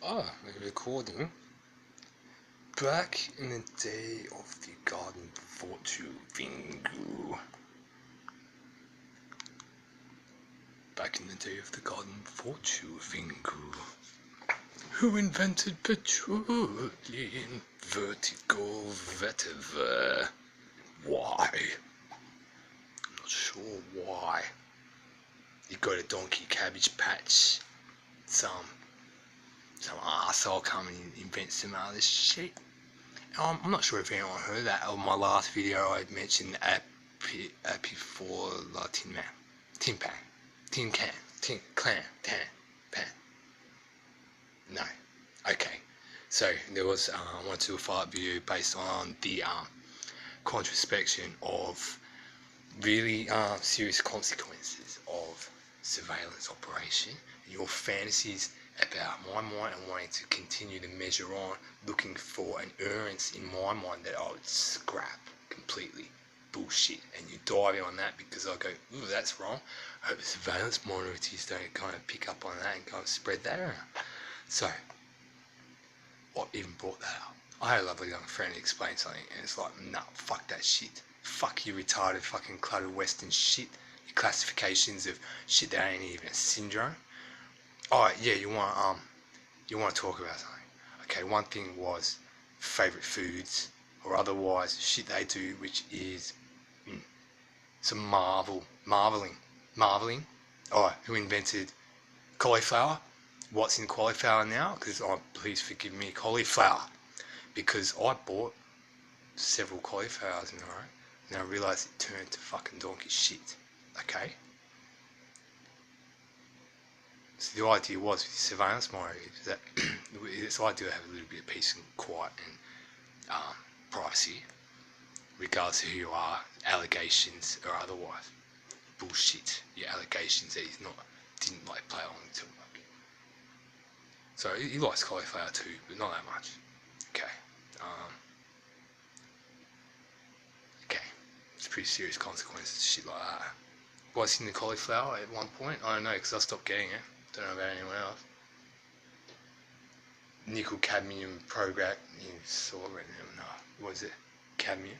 Ah, we're recording. Back in the day of the garden virtue Vingu. Back in the day of the garden virtue Vingu. Who invented petroleum? Vertical vetiver. Why? I'm not sure why. You got a donkey cabbage patch. Some arsehole come and invent some other shit. I'm not sure if anyone heard that. On my last video I mentioned pB4fOeAUre34 tin can. No. Okay. So there was I wanted to do a follow-up video based on the contraspection of really serious consequences of surveillance operation and your fantasies about my mind and wanting to continue to measure on, looking for an urgency in my mind that I would scrap completely. Bullshit. And you dive in on that because I go, ooh, that's wrong. I hope the surveillance minorities don't kind of pick up on that and kind of spread that around. So, what even brought that up? I had a lovely young friend explain something and it's like, nah, fuck that shit. Fuck you retarded fucking cluttered western shit. Your classifications of shit that ain't even a syndrome. Oh yeah, you want to talk about something. Okay, one thing was favourite foods or otherwise shit they do, which is some marveling. Oh, who invented cauliflower? What's in cauliflower now? Because please forgive me, cauliflower. Because I bought several cauliflowers in a row, and I realised it turned to fucking donkey shit. Okay. So the idea was with surveillance monitoring that it's ideal to have a little bit of peace and quiet and privacy, regardless of who you are, allegations or otherwise. Bullshit. Your allegations that he's didn't like play along to. So he likes cauliflower too, but not that much. Okay. Okay. It's pretty serious consequences, shit like that. Was in the cauliflower at one point? I don't know, because I stopped getting it. Don't know about anyone else. Nickel, cadmium, program. You saw it right now. No. What is it? Cadmium?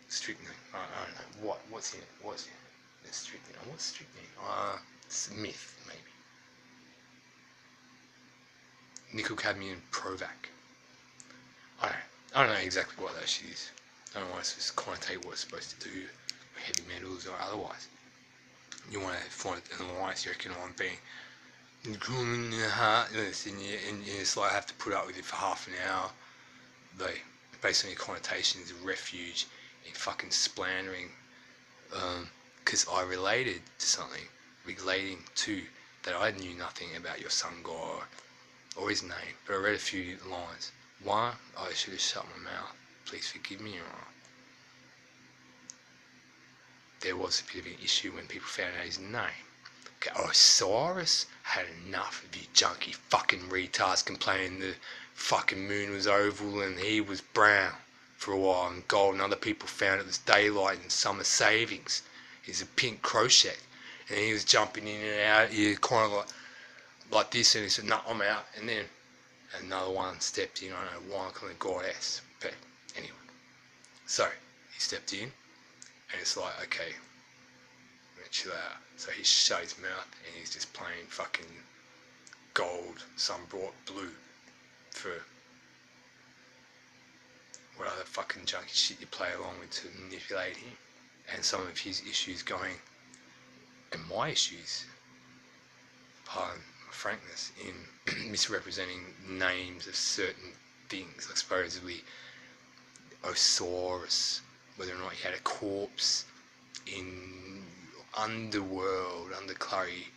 Strychnine. I don't know. What's in it? It's strychnine. What's strychnine? It's myth, maybe. Nickel, cadmium, Provac. I don't know exactly what that shit is. I don't want to just connotate what it's supposed to do, heavy metals or otherwise. You want to find an alliance, you reckon I'm being in your heart, and it's like I have to put up with it for half an hour. They, based on your connotations of refuge and fucking splandering, because I related to something, relating to that I knew nothing about your sun god or his name, but I read a few lines. One, I should have shut my mouth. Please forgive me, Your Honour. There was a bit of an issue when people found out his name. Okay, Osiris had enough of you junky fucking retards complaining the fucking moon was oval and he was brown for a while and gold, and other people found it was daylight and summer savings. He's a pink crochet, and he was jumping in and out here kind of like this, and he said, "No, I'm out." And then another one stepped in. I don't know why, calling it goddess, but anyway. So he stepped in, and it's like, okay, I'm gonna chill out. So he shut his mouth, and he's just playing fucking gold, some brought blue for what other fucking junky shit you play along with to manipulate him, and some of his issues going, and my issues, pardon my frankness, in misrepresenting names of certain things, like supposedly Osiris, whether or not he had a corpse in underworld, under Clary,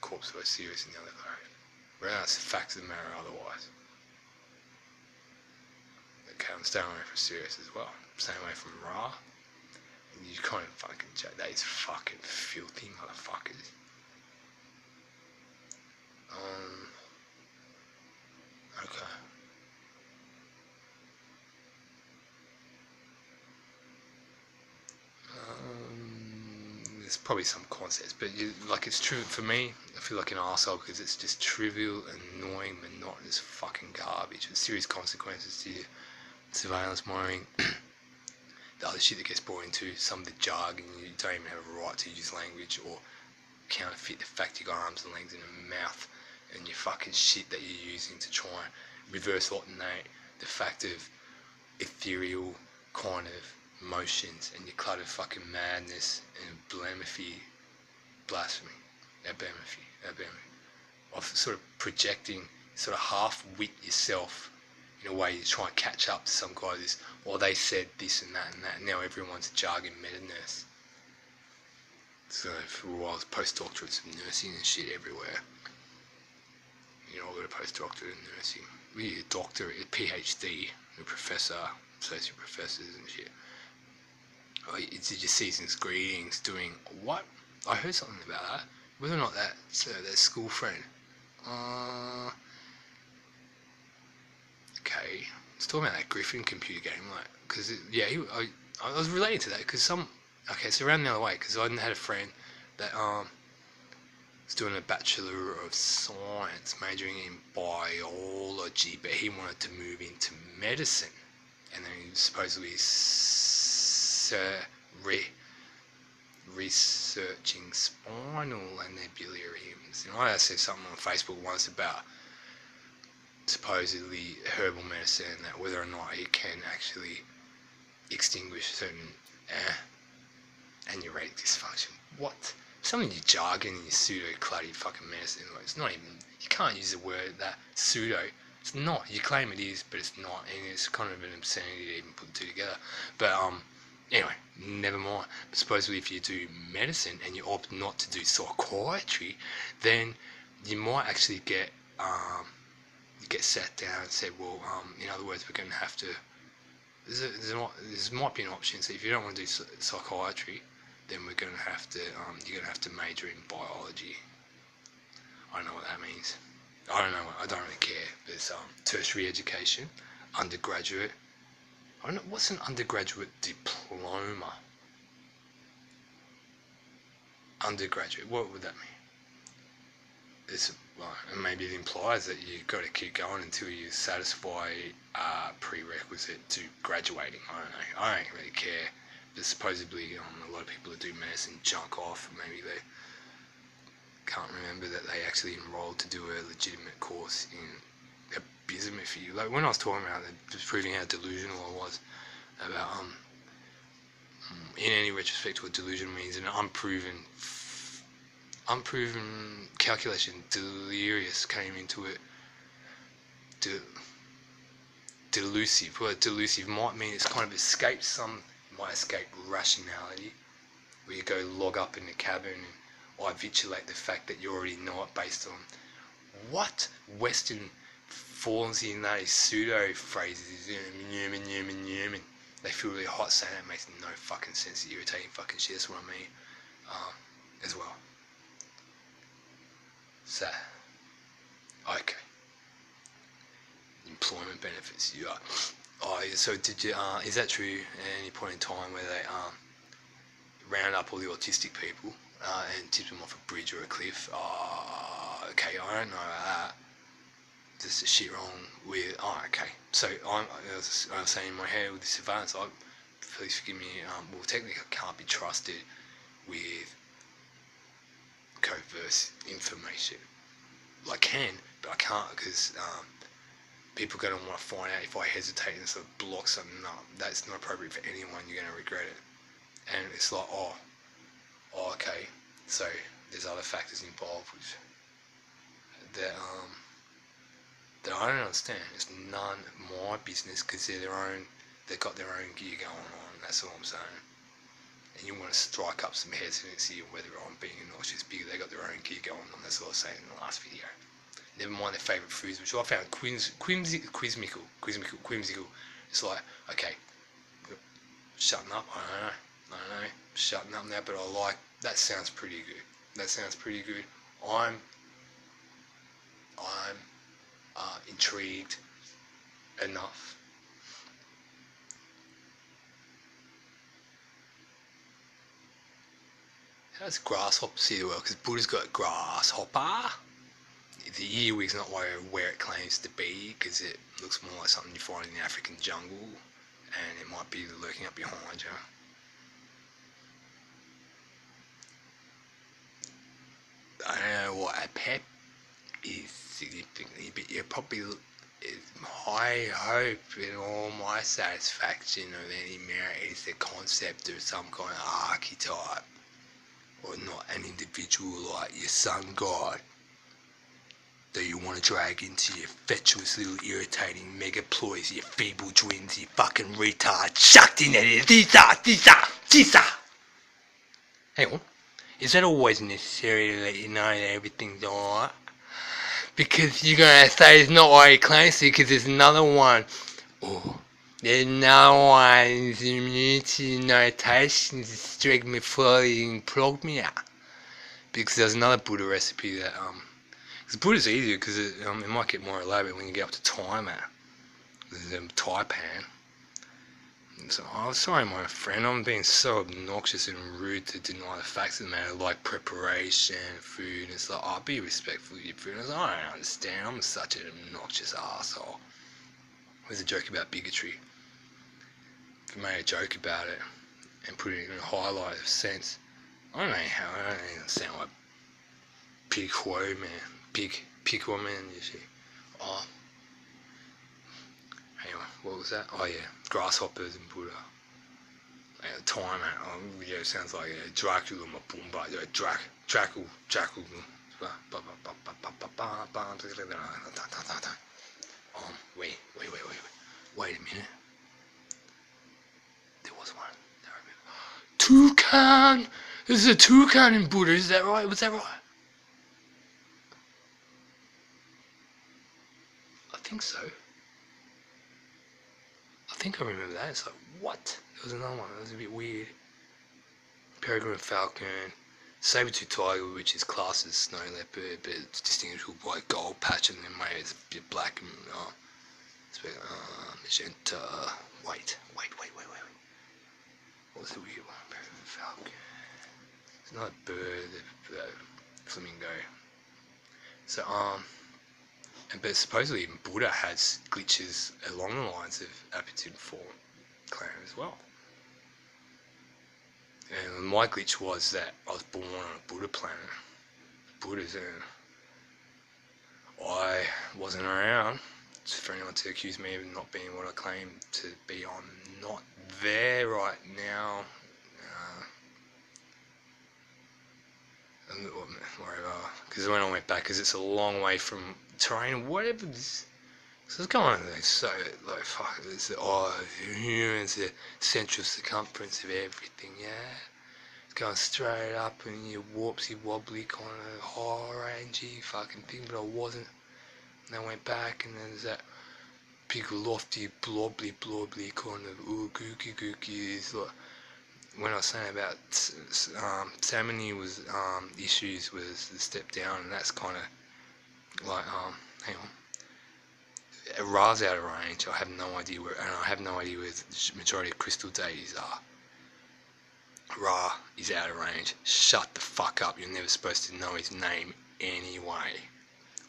corpse of Osiris in the other Clary. Well, that's the facts of the matter otherwise. Okay, I'm staying away from Sirius as well. I'm staying away from Ra. You can't fucking joke. That is fucking filthy motherfuckers. Okay. there's probably some concepts, but like it's true for me. I feel like an arsehole because it's just trivial, annoying, monotonous fucking garbage with serious consequences to you. Surveillance monitoring, the other shit that gets brought into, some of the jargon, you don't even have a right to use language or counterfeit the fact you got arms and legs in a mouth, and your fucking shit that you're using to try and reverse alternate the fact of ethereal kind of motions and your cluttered fucking madness and blasphemy, of sort of projecting, sort of half-wit yourself in a way you try and catch up to some guy this, or they said this and that and that, and now everyone's a jargon meta-nurse. So for a while, postdoctorates of nursing and shit everywhere. You know, I got a postdoctorate in nursing. We a doctor, a PhD, a professor, associate professors and shit. Oh, it's your season's greetings doing what? I heard something about that. Whether or not that's their school friend. Okay, let's talk about that Griffin computer game, like, because yeah, I was related to that because okay, so around the other way, because I had a friend that was doing a Bachelor of Science, majoring in biology, but he wanted to move into medicine, and then he supposedly researching spinal anabulariums. And I said something on Facebook once about supposedly herbal medicine, that whether or not it can actually extinguish certain aneuritic dysfunction. What? Some of your jargon and your pseudo-clutty fucking medicine, like, it's not even, you can't use the word that pseudo. It's not. You claim it is, but it's not, and it's kind of an obscenity to even put the two together. But anyway, never mind. But supposedly if you do medicine and you opt not to do psychiatry, then you might actually get sat down and said, well, in other words, we're going to have to, there might be an option, so if you don't want to do psychiatry, then we're going to have to, you're going to have to major in biology. I don't know what that means. I don't know, I don't really care. But it's tertiary education, undergraduate. I don't know, what's an undergraduate diploma? Undergraduate, what would that mean? It's, well, and maybe it implies that you've got to keep going until you satisfy prerequisite to graduating. I don't know. I don't really care. But supposedly a lot of people that do medicine junk off. Maybe they can't remember that they actually enrolled to do a legitimate course in abysmophy. Like when I was talking about it, just proving how delusional I was about in any retrospect what delusion means, an unproven calculation, delirious came into it. Delusive. Well, delusive might mean it's kind of escaped might escape rationality, where you go log up in the cabin and articulate the fact that you already know it based on what Western falls in those pseudo phrases. They feel really hot saying it makes no fucking sense. It's irritating fucking shit. That's what I mean, as well. So, okay. Employment benefits. You are. Oh, so did you? Is that true? At any point in time where they round up all the autistic people and tip them off a bridge or a cliff? Okay, I don't know that. There's shit wrong with. Oh, okay. So I was saying in my head with this advance, please forgive me. Well, technically, I can't be trusted with covert information. Well, I can, but I can't because people are going to want to find out if I hesitate and sort of block something up. That's not appropriate for anyone. You're going to regret it. And it's like, oh, okay. So there's other factors involved which that I don't understand. It's none of my business because they've got their own gear going on. That's all I'm saying. And you want to strike up some hesitancy of whether I'm being obnoxious because they got their own gear going on. That's what I was saying in the last video. Never mind their favourite foods, which I found quizzical. It's like, okay, shutting up. I don't know, shutting up now, but I like that. Sounds pretty good. I'm intrigued enough. How does grasshopper see the world? Because Buddha's got grasshopper. The earwig's not where it claims to be, because it looks more like something you find in the African jungle, and it might be lurking up behind you. I don't know what a pep is significantly, but you probably, I hope in all my satisfaction of any merit is the concept of some kind of archetype, or not an individual like your sun god that you want to drag into your fatuous little irritating megaploids, you feeble twins, you fucking retard, shucked in it, tisa. Hang on, is that always necessary to let you know that everything's alright? Because you're going to say it's not what it claims to, because there's another one. Oh, there's another one, it's immunity notations, strigmiflowy and progmia. Because there's another Buddha recipe that, because Buddha's easier, because it might get more elaborate when you get up to timer. There's a Thai pan. So, oh, sorry my friend, I'm being so obnoxious and rude to deny the facts of the matter, like preparation, food, and it's like, oh, be respectful of your food. I was like, I don't understand, I'm such an obnoxious arsehole. There's a joke about bigotry. If you made a joke about it, and put it in a highlight of sense, I don't know how, I don't even sound like pig woe man, pig woman, you see. Oh. Anyway, what was that? Oh yeah, grasshoppers and Buddha. Time out. Oh, yeah, it sounds like Dracula Mapumba. Dracula. Wait a minute. There was one. I remember. Toucan! There's a toucan in Buddha, is that right? Was that right? I think so. I think I remember that. It's like, what? There was another one. That was a bit weird. Peregrine falcon, saber-toothed tiger, which is classed as snow leopard, but it's distinguishable by a gold patch, and then maybe it's a bit black and magenta. Wait. What was the weird one? Peregrine falcon. It's not a bird. Flamingo. So but supposedly even Buddha has glitches along the lines of pAzstpÓ clan as well. And my glitch was that I was born on a Buddha planet. Buddha's I wasn't around. For anyone to accuse me of not being what I claim to be, I'm not there right now. Wherever, because when I went back, because it's a long way from terrain, whatever this. So it's going on, so like fuck, it's humans, the central circumference of everything, yeah. It's going straight up and you warpsy wobbly kind of high rangey fucking thing, but I wasn't. And I went back, and then there's that big lofty blobbly kind of gooky. It's like, when I was saying about Samony was issues was the step down, and that's kind of like hang on, Ra's out of range. I have no idea where, and I have no idea where the majority of crystal deities are. Ra is out of range. Shut the fuck up. You're never supposed to know his name anyway.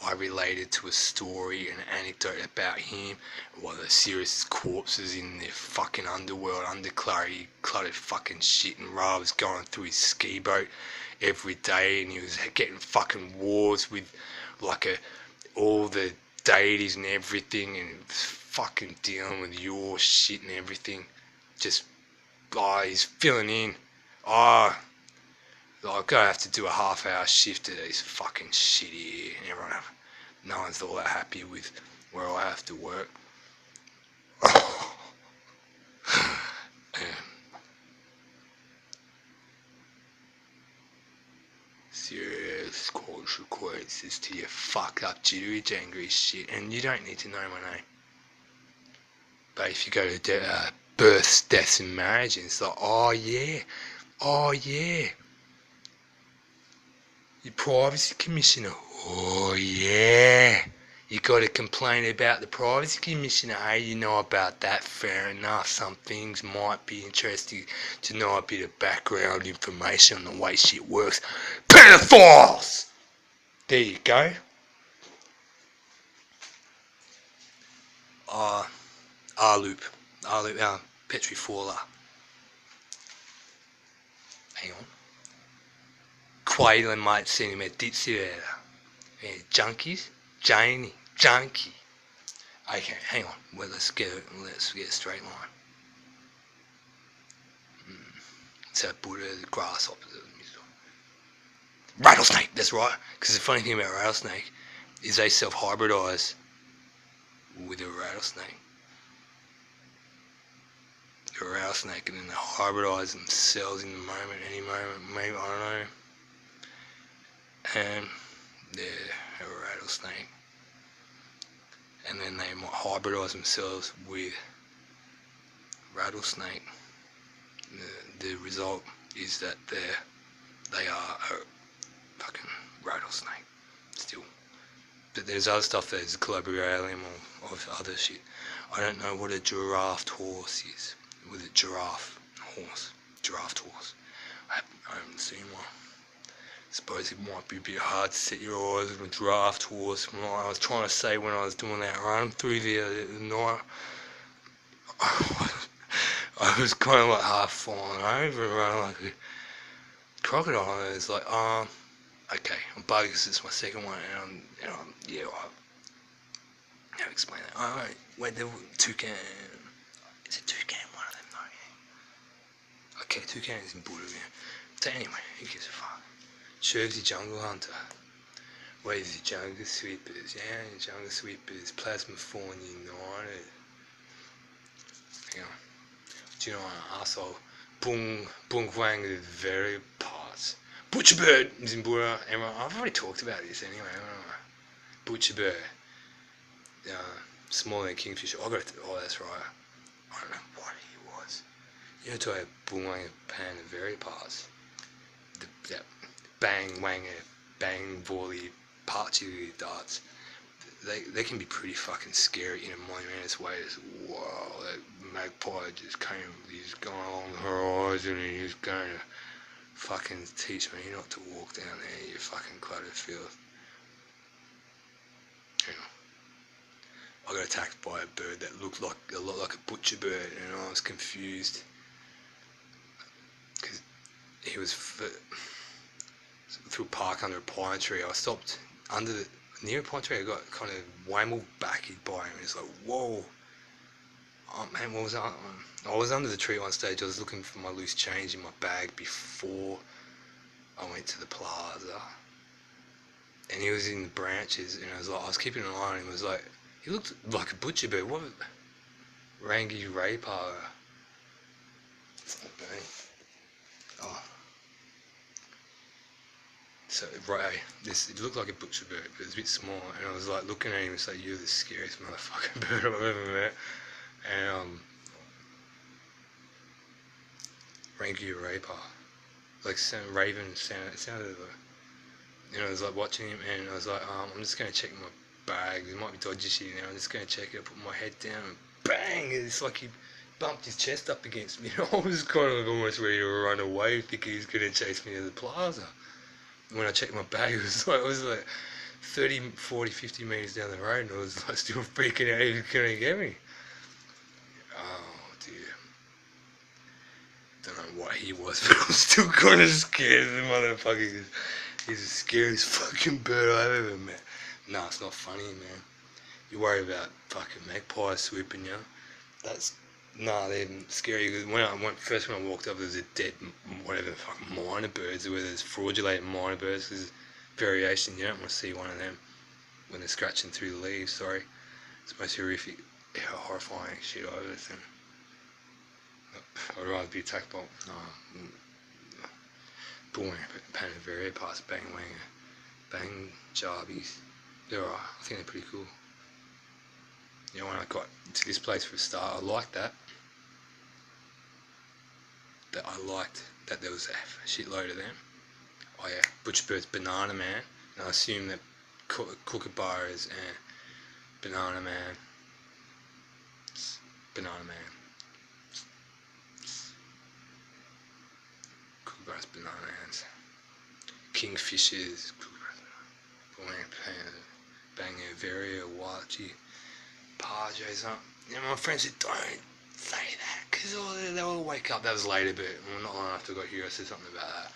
I related to a story, an anecdote about him, one of the serious corpses in the fucking underworld, cluttered fucking shit, and Ra was going through his ski boat every day, and he was getting fucking wars with all the deities and everything, and fucking dealing with your shit and everything. Just, he's filling in. I'm gonna have to do a half-hour shift at these fucking shitty, and no one's all that happy with where I have to work. Serious consequences to your fuck up jittery jangry shit, and you don't need to know my name. But if you go to births, deaths and marriage, and it's like, oh yeah, your privacy commissioner, oh yeah, You got to complain about the Privacy Commissioner. Hey, you know about that? Fair enough. Some things might be interesting to know a bit of background information on the way shit works. Pedophiles! There you go. R-loop. Petri Fowler. Hang on. Quaylen might send him a ditziera. Junkies? Junkie. Okay, hang on. Well, let's get a straight line. So Buddha, the grasshopper. Rattlesnake, that's right. Because the funny thing about rattlesnake is they self-hybridize with a rattlesnake. A rattlesnake, and then they hybridize themselves in the moment, any moment, maybe, I don't know. And they're a rattlesnake. And then they might hybridize themselves with rattlesnake. The result is that they are a fucking rattlesnake still. But there's other stuff, there's collobrialium or other shit. I don't know what a giraffe horse is. With a giraffe horse. I haven't seen one. I suppose it might be a bit hard to set your eyes on a giraffe horse. I was trying to say when I was doing that run through the night, I was kind of like half falling over and running like a crocodile, and it's like, okay, I'm bugging, this is my second one, and yeah, how to explain that? Alright, wait, the toucan, is it toucan one of them? No, yeah. Okay, toucan is in Buddha, yeah. So anyway, who gives a fuck? Sherv's the jungle hunter. Waves the jungle sweepers, yeah, the jungle sweepers, plasma fawn united. Hang on. Do you know an arsehole? Bung Wang is very parts. Butcherbird is in Buddha. I've already talked about this anyway. Butcherbird. Smaller than Kingfisher. Oh, that's right. I don't know what he was. You know, to a Bung Wang and Pan are very parts. That bang wang bang volley pArCe darts. They can be pretty fucking scary in a monumentous way. It's, wow, that magpie just came, he's going along the horizon and he's going to fucking teach me not to walk down there, you fucking cluttered filth. You know, I got attacked by a bird that looked like a lot like a butcher bird, and I was confused because he was through a park under a pine tree. I stopped near a pine tree. I got kind of whambled back by him, and it's like, whoa. Oh man, what was that? I was under the tree at one stage. I was looking for my loose change in my bag before I went to the plaza, and he was in the branches, and I was keeping an eye on him. It was like, he looked like a butcher bird. What? rESzUrêèè. It's not bad. Oh. So it looked like a butcher bird, but it was a bit small, and I was like looking at him and saying, "You're the scariest motherfucking bird I've ever met." And rESzUrêèè, like raven sound. It sounded like, you know, I was like watching him, and I was like, I'm just gonna check my bag. There might be dodgy shit in there. I'm just gonna check it. I put my head down, and bang! It's like he bumped his chest up against me. I was kind of almost ready to run away, thinking he was gonna chase me to the plaza. When I checked my bag, it was like 30, 40, 50 metres down the road, and I was like still freaking out he was going to get me. Oh dear. Don't know what he was, but I'm still kind of scared of the motherfucker. He's the scariest fucking bird I've ever met. Nah, it's not funny, man. You worry about fucking magpies swooping you. They're scary. When I walked up, there was a dead, whatever the fuck, minor birds, where there's fraudulated minor birds. There's variation. You don't want to see one of them when they're scratching through the leaves. Sorry, it's the most horrific, horrifying shit I've ever seen. I'd rather be attacked by boring, Pan very past bang wanger, bang jarbies. They're alright. I think they're pretty cool. You know, when I got to this place for a start, I liked that. I liked that there was a shitload of them. Oh yeah, Butcherbird's Banana Man. And I assume that kookaburras and Banana man. Banana man. Kookaburras, bananas. Kingfishers. Banger, Varia, Wachi, pArCe, something. And my friends said, don't say that, because they all wake up. That was later, but not long after I got here, I said something about that.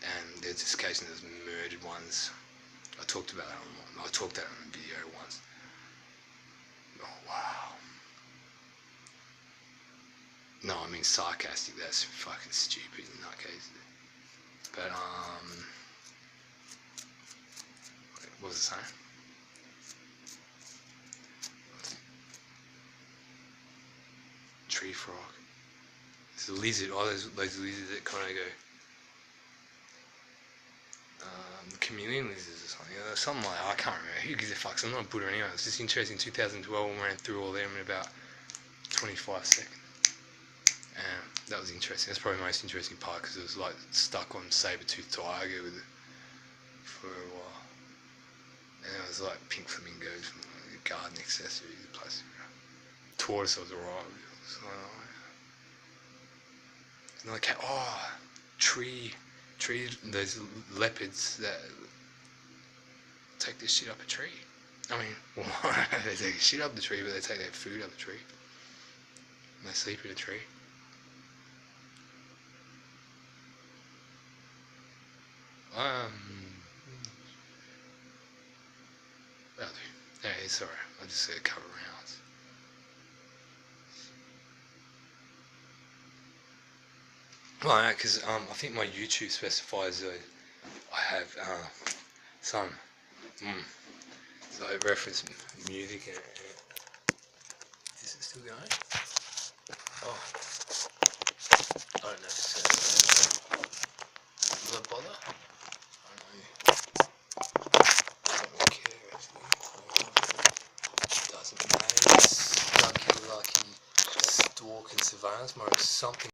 And there's this case and there's murdered ones. I talked about that on a video once. Oh, wow. No, I mean sarcastic, that's fucking stupid in that case. But, what was it saying? Tree frog. There's a lizard, those lizards that kind of go, chameleon lizards or something, something like that. I can't remember. Who gives a fuck? So I'm not a Buddha anyway. It's just interesting. 2012, we ran through all them in about 25 seconds. And that was interesting. That's probably the most interesting part because it was like stuck on saber-toothed tiger with it for a while. And it was like pink flamingos, garden accessories, plastic. Tortoise was alright. Another cat. Oh, tree. Those leopards that take this shit up a tree. I mean, they take shit up the tree, but they take their food up the tree. And they sleep in a tree. That'll do. Hey, sorry. I just said cover around. Well, because I think my YouTube specifies that I have some so I reference music in it. Is it still going? Oh, I don't know if it's will it bother? I don't know. I don't care actually. Doesn't matter. It's lucky stalk and surveillance mode. Something.